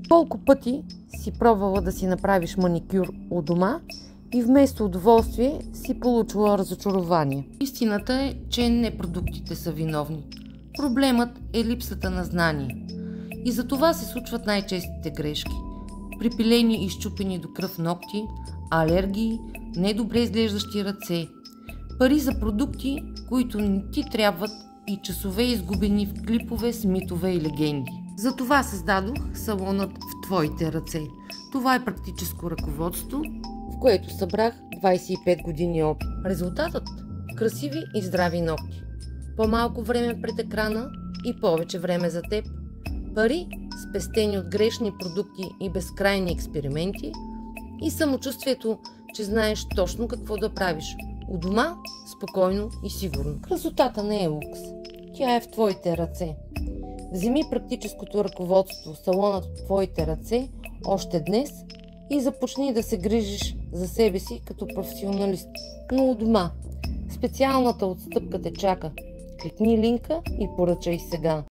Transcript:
Колко пъти си пробвала да си направиш маникюр у дома и вместо удоволствие си получила разочарование? Истината е, че не продуктите са виновни. Проблемът е липсата на знание. И за това се случват най-честите грешки. Припилени и изчупени до кръв ногти, алергии, недобре изглеждащи ръце, пари за продукти, които не ти трябват, и часове изгубени в клипове с митове и легенди. Затова създадох салонът в твоите ръце. Това е практическо ръководство, в което събрах 25 години опит. Резултатът – красиви и здрави ногти. По-малко време пред екрана и повече време за теб. Пари, спестени от грешни продукти и безкрайни експерименти, и самочувствието, че знаеш точно какво да правиш. У дома, спокойно и сигурно. Красотата не е лукс. Тя е в твоите ръце. Вземи практическото ръководство салонът в твоите ръце още днес и започни да се грижиш за себе си като професионалист. Но у дома. Специалната отстъпка те чака. Кликни линка и поръчай сега.